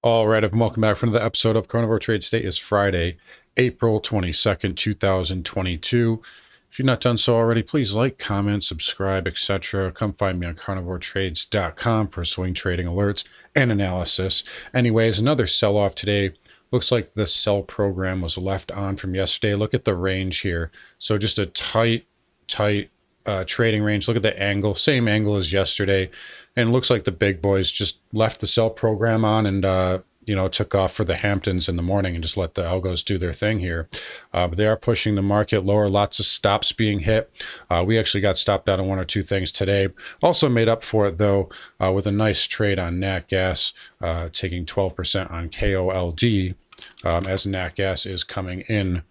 All right, and welcome back for another episode of Carnivore Trade. Today is Friday, April 22nd, 2022. If you've not done so already, please like, comment, subscribe, etc. Come find me on carnivoretrades.com for swing trading alerts and analysis. Anyways, another sell-off today. Looks like the sell program was left on from yesterday. Look at the range here. So just a tight trading range. Look at the angle, same angle as yesterday. And it looks like the big boys just left the sell program on and took off for the Hamptons in the morning and just let the algos do their thing here. But they are pushing the market lower. Lots of stops being hit. We actually got stopped out on one or two things today. Also made up for it, though, with a nice trade on nat gas, taking 12% on KOLD, as nat gas is coming in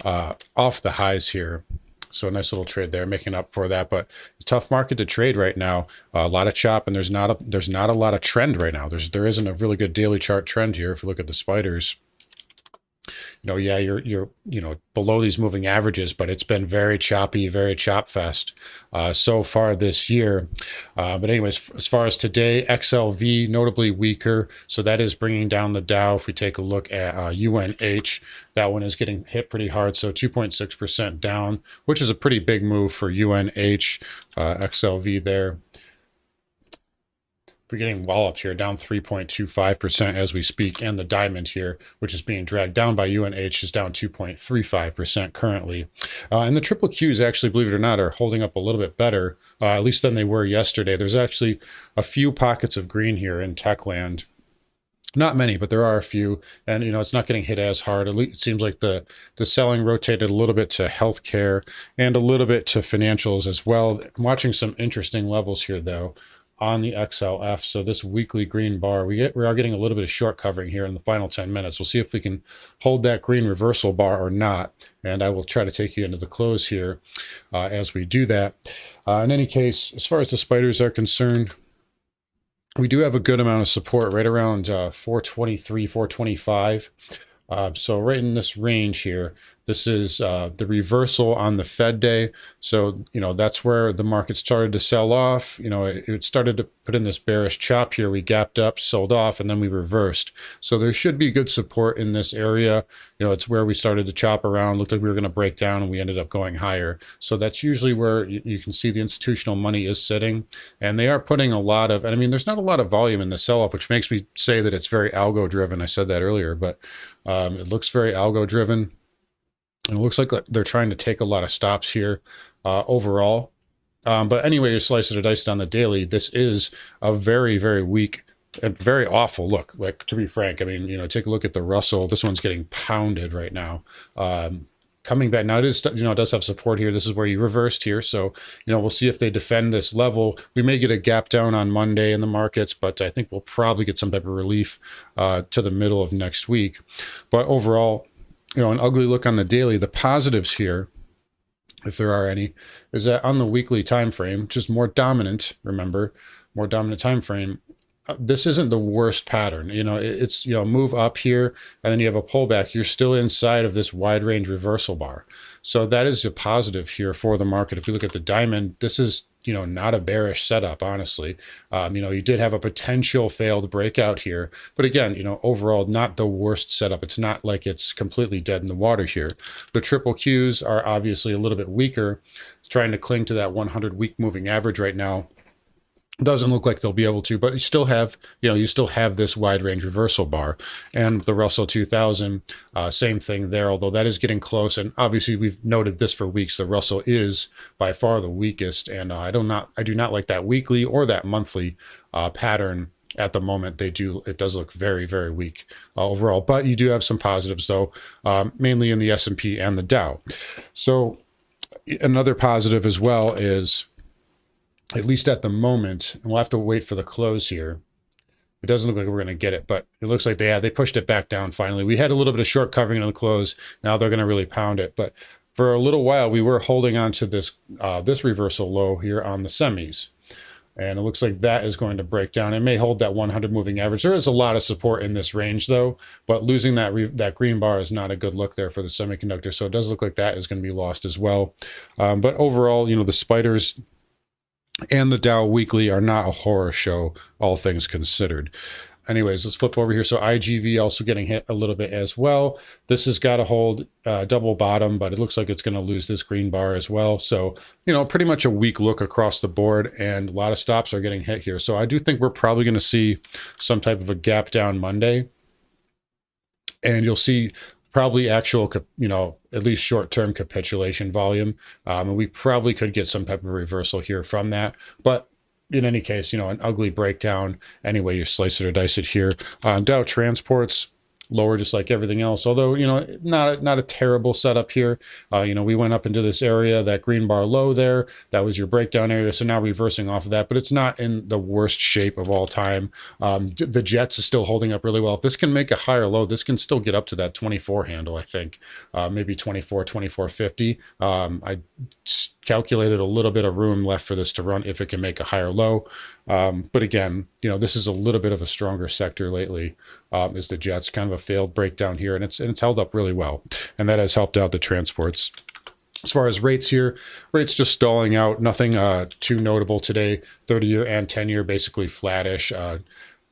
off the highs here. So a nice little trade there, making up for that. But it's a tough market to trade right now. A lot of chop, and there's not a lot of trend right now. There isn't a really good daily chart trend here. If you look at the spiders, yeah, you're below these moving averages, but it's been very choppy, very chop fest so far this year. But anyways, as far as today, XLV notably weaker, so that is bringing down the Dow. If we take a look at UNH, that one is getting hit pretty hard, so 2.6% down, which is a pretty big move for UNH. XLV there. We're getting walloped here, down 3.25% as we speak, and the diamond here, which is being dragged down by UNH, is down 2.35% currently. And the triple Qs, actually, believe it or not, are holding up a little bit better, at least than they were yesterday. There's actually a few pockets of green here in Techland. Not many, but there are a few, and it's not getting hit as hard. At least it seems like the selling rotated a little bit to healthcare and a little bit to financials as well. I'm watching some interesting levels here, though, on the XLF. So this weekly green bar, we are getting a little bit of short covering here in the final 10 minutes. We'll see if we can hold that green reversal bar or not, and I will try to take you into the close here as we do that. In any case, as far as the spiders are concerned, we do have a good amount of support right around 423, 425. So right in this range here, this is the reversal on the Fed day. So, that's where the market started to sell off. It started to put in this bearish chop here. We gapped up, sold off, and then we reversed. So there should be good support in this area. It's where we started to chop around. Looked like we were going to break down, and we ended up going higher. So that's usually where you can see the institutional money is sitting. And they are putting a lot of, and I mean, there's not a lot of volume in the sell-off, which makes me say that it's very algo-driven. I said that earlier, but it looks very algo-driven. And it looks like they're trying to take a lot of stops here overall. But anyway, you slice it or dice it on the daily. This is a very, very weak and very awful look. Like, to be frank, I mean, take a look at the Russell. This one's getting pounded right now. Coming back now, it is, it does have support here. This is where you reversed here. So, we'll see if they defend this level. We may get a gap down on Monday in the markets, but I think we'll probably get some type of relief to the middle of next week. But overall, an ugly look on the daily. The positives here, if there are any, is that on the weekly time frame, which is more dominant, remember, more dominant time frame, this isn't the worst pattern. It's move up here and then you have a pullback. You're still inside of this wide range reversal bar. So that is a positive here for the market. If you look at the diamond, this is not a bearish setup, honestly. You did have a potential failed breakout here, but again, overall, not the worst setup. It's not like it's completely dead in the water here. The triple Qs are obviously a little bit weaker. It's trying to cling to that 100-week moving average right now. Doesn't look like they'll be able to, but you still have this wide range reversal bar. And the Russell 2000, same thing there, although that is getting close. And obviously we've noted this for weeks. The Russell is by far the weakest, and I do not like that weekly or that monthly pattern at the moment. It does look very, very weak overall, but you do have some positives though, mainly in the S&P and the Dow. So another positive as well is, at least at the moment, and we'll have to wait for the close here. It doesn't look like we're going to get it, but it looks like they pushed it back down finally. We had a little bit of short covering on the close. Now they're going to really pound it. But for a little while, we were holding on to this reversal low here on the semis. And it looks like that is going to break down. It may hold that 100 moving average. There is a lot of support in this range, though, but losing that green bar is not a good look there for the semiconductor. So it does look like that is going to be lost as well. But overall, the spiders and the Dow weekly are not a horror show, all things considered. Anyways, let's flip over here. So IGV also getting hit a little bit as well. This has got to hold double bottom, but it looks like it's going to lose this green bar as well. So, pretty much a weak look across the board, and a lot of stops are getting hit here. So I do think we're probably going to see some type of a gap down Monday, and you'll see probably actual, at least short-term capitulation volume. And we probably could get some type of reversal here from that. But in any case, an ugly breakdown any way you slice it or dice it here. Dow Transport's lower just like everything else, although not a terrible setup here. We went up into this area, that green bar low there, that was your breakdown area, so now reversing off of that, but it's not in the worst shape of all time. The Jets is still holding up really well. If this can make a higher low, this can still get up to that 24 handle, I think, maybe 24, 24.50. I calculated a little bit of room left for this to run if it can make a higher low. But again, this is a little bit of a stronger sector lately, is the Jets. Kind of a failed breakdown here, and it's held up really well, and that has helped out the transports. As far as rates here, rates just stalling out, nothing too notable today. 30-year and 10-year basically flattish,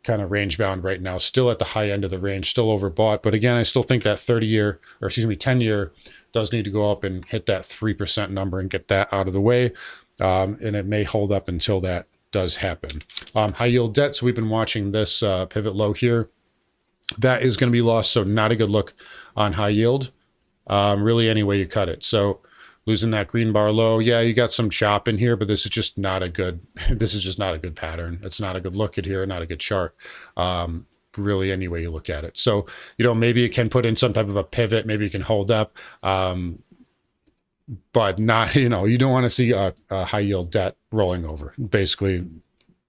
kind of range bound right now, still at the high end of the range, still overbought. But again, I still think that 10-year does need to go up and hit that 3% number and get that out of the way, and it may hold up until that does happen. High yield debt, so we've been watching this pivot low here. That is going to be lost, so not a good look on high yield, really any way you cut it. So losing that green bar low, yeah, you got some chop in here, but this is just not a good pattern. It's not a good look at here, not a good chart. Really any way you look at it. So, maybe it can put in some type of a pivot, maybe it can hold up, but not, you don't want to see a high yield debt rolling over, basically.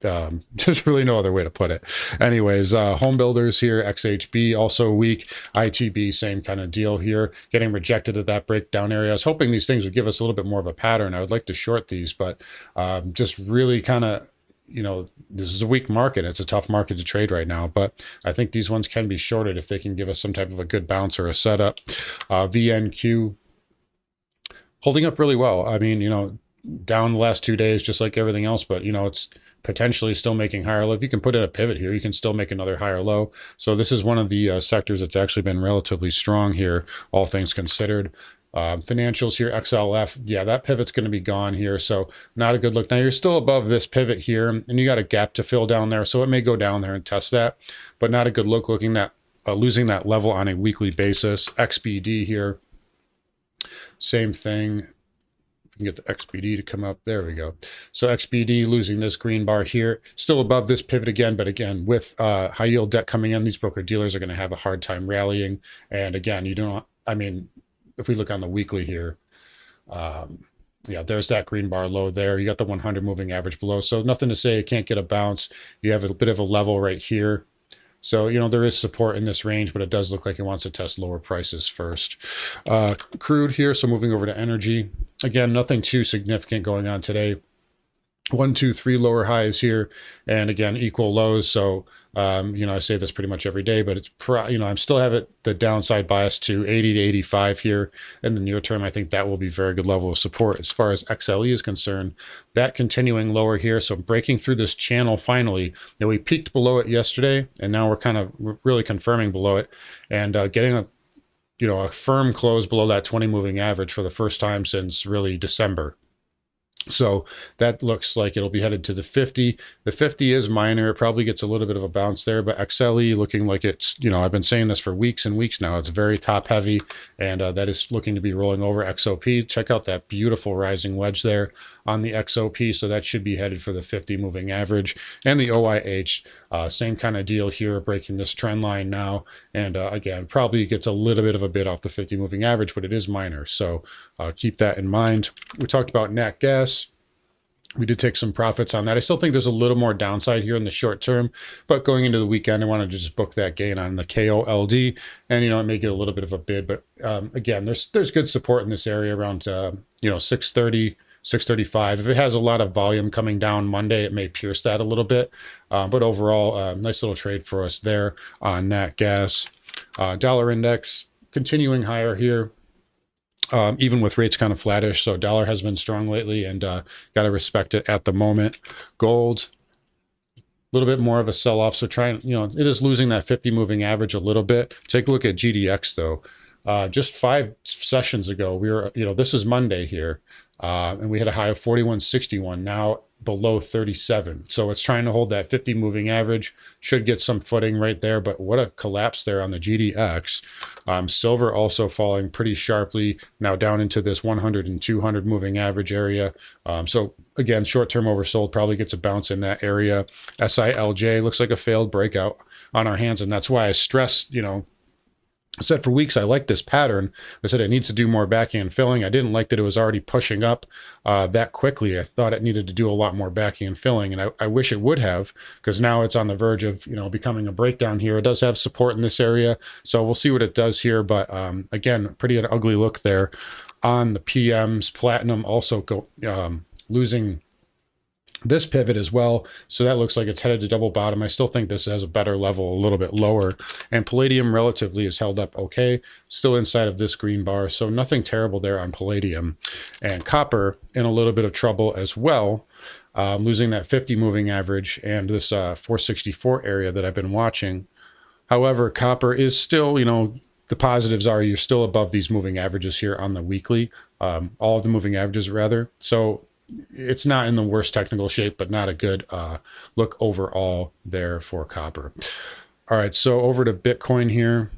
There's really no other way to put it. Anyways, home builders here, XHB also weak. ITB, same kind of deal here, getting rejected at that breakdown area. I was hoping these things would give us a little bit more of a pattern. I would like to short these, but just really kind of, this is a weak market. It's a tough market to trade right now, but I think these ones can be shorted if they can give us some type of a good bounce or a setup. VNQ holding up really well. I mean, down the last 2 days, just like everything else, but it's potentially still making higher low. If you can put in a pivot here, you can still make another higher low. So this is one of the sectors that's actually been relatively strong here, all things considered. Financials here, XLF, yeah, that pivot's going to be gone here, so not a good look. Now you're still above this pivot here, and you got a gap to fill down there, so it may go down there and test that, but not a good look looking at losing that level on a weekly basis. XBD here, same thing. Get the XBD to come up. There we go. So XBD losing this green bar here, still above this pivot again, but again, with high yield debt coming in, these broker dealers are going to have a hard time rallying. And again, if we look on the weekly here, yeah, there's that green bar low there. You got the 100 moving average below. So nothing to say it can't get a bounce. You have a bit of a level right here. So, there is support in this range, but it does look like it wants to test lower prices first. Crude here, so moving over to energy. Again, nothing too significant going on today. 1, 2, 3 lower highs here, and again, equal lows. So, I say this pretty much every day, but it's, I'm still have the downside bias to 80 to 85 here in the near term. I think that will be a very good level of support. As far as XLE is concerned, that continuing lower here. So breaking through this channel finally. We peaked below it yesterday, and now we're kind of really confirming below it and getting a firm close below that 20 moving average for the first time since really December. So that looks like it'll be headed to the 50. The 50 is minor. It probably gets a little bit of a bounce there, but XLE looking like it's, I've been saying this for weeks and weeks now. It's very top heavy, and that is looking to be rolling over. XOP, check out that beautiful rising wedge there on the XOP. So that should be headed for the 50 moving average. And the OIH, same kind of deal here, breaking this trend line now. And again, probably gets a little bit of a bid off the 50 moving average, but it is minor. So keep that in mind. We talked about nat gas. We did take some profits on that. I still think there's a little more downside here in the short term, but going into the weekend, I want to just book that gain on the KOLD, and it may get a little bit of a bid, but again, there's good support in this area around 630, 635. If it has a lot of volume coming down Monday, it may pierce that a little bit, but overall, nice little trade for us there on nat gas. Dollar index continuing higher here. Even with rates kind of flattish. So dollar has been strong lately, and got to respect it at the moment. Gold, little bit more of a sell-off. So trying, it is losing that 50 moving average a little bit. Take a look at GDX though. Just 5 sessions ago, we were, this is Monday here, and we had a high of 41.61, now below 37. So it's trying to hold that 50 moving average, should get some footing right there, but what a collapse there on the GDX. Silver also falling pretty sharply, now down into this 100 and 200 moving average area. So again, short-term oversold, probably gets a bounce in that area. SILJ looks like a failed breakout on our hands, and that's why I stressed, I said for weeks I like this pattern. I said it needs to do more backing and filling. I didn't like that it was already pushing up that quickly. I thought it needed to do a lot more backing and filling, and I wish it would have, because now it's on the verge of becoming a breakdown here. It does have support in this area, so we'll see what it does here. But again, pretty an ugly look there on the PMs. Platinum also losing this pivot as well, so that looks like it's headed to double bottom. I still think this has a better level a little bit lower, and Palladium relatively is held up okay, still inside of this green bar, so nothing terrible there on Palladium. And copper in a little bit of trouble as well, losing that 50 moving average and this 464 area that I've been watching. However, copper is still, the positives are you're still above these moving averages here on the weekly, all of the moving averages rather, so it's not in the worst technical shape, but not a good look overall there for copper. All right, so over to Bitcoin here.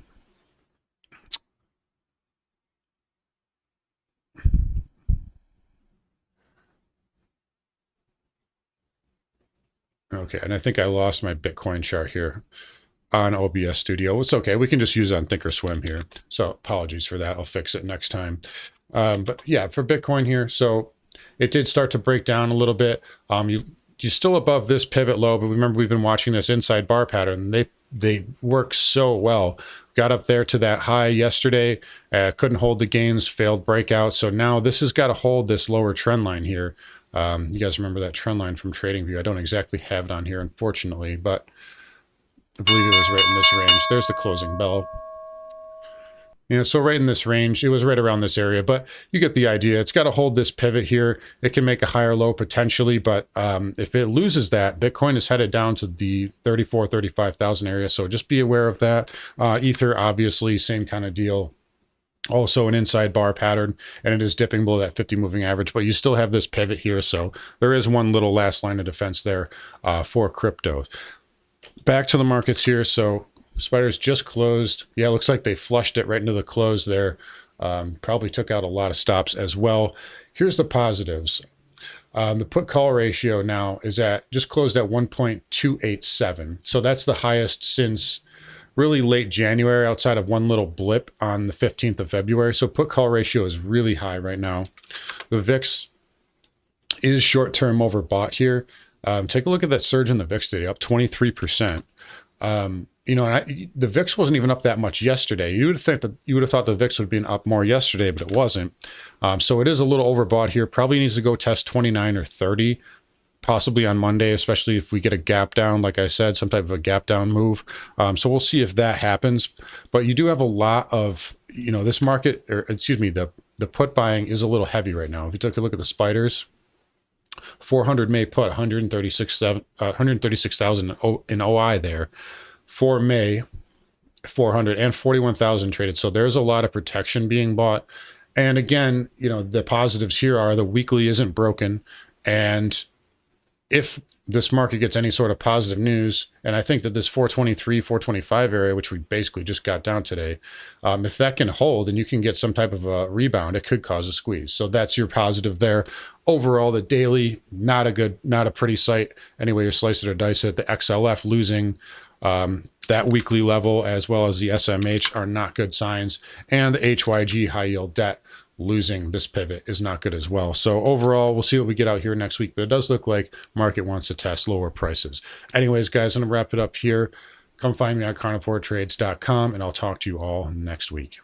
Okay, and I think I lost my Bitcoin chart here on OBS Studio. It's okay, we can just use it on Thinkorswim here. So apologies for that, I'll fix it next time. But yeah, for Bitcoin here, so it did start to break down a little bit. You're still above this pivot low, but remember we've been watching this inside bar pattern. They work so well. Got up there to that high yesterday, couldn't hold the gains, failed breakout. So now this has got to hold this lower trend line here. You guys remember that trend line from TradingView? I don't exactly have it on here, unfortunately, but I believe it was right in this range. There's the closing bell. So right in this range, it was right around this area, but you get the idea. It's got to hold this pivot here. It can make a higher low potentially, but if it loses that, Bitcoin is headed down to the 35,000 area, so just be aware of that. Ether, obviously, same kind of deal. Also an inside bar pattern, and it is dipping below that 50 moving average, but you still have this pivot here, so there is one little last line of defense there for crypto. Back to the markets here, so Spiders just closed. Yeah, it looks like they flushed it right into the close there. Probably took out a lot of stops as well. Here's the positives. The put call ratio now is just closed at 1.287. So that's the highest since really late January, outside of one little blip on the 15th of February. So put call ratio is really high right now. The VIX is short-term overbought here. Take a look at that surge in the VIX today, up 23%. The VIX wasn't even up that much yesterday. You would have thought the VIX would be up more yesterday, but it wasn't. So it is a little overbought here. Probably needs to go test 29 or 30, possibly on Monday, especially if we get a gap down, like I said, some type of a gap down move. So we'll see if that happens. But you do have a lot of, this market, or excuse me, the put buying is a little heavy right now. If you took a look at the spiders, 400 May put, 136,000 in OI there. For May, 400 and 41,000 traded. So there's a lot of protection being bought. And again, the positives here are the weekly isn't broken. And if this market gets any sort of positive news, and I think that this 423, 425 area, which we basically just got down today, if that can hold and you can get some type of a rebound, it could cause a squeeze. So that's your positive there. Overall, the daily, not a pretty sight. Anyway, you slice it or dice it. The XLF losing that weekly level, as well as the SMH, are not good signs. And the HYG high yield debt losing this pivot is not good as well. So overall, we'll see what we get out here next week, but it does look like market wants to test lower prices. Anyways, guys, I'm going to wrap it up here. Come find me at carnivoretrades.com, and I'll talk to you all next week.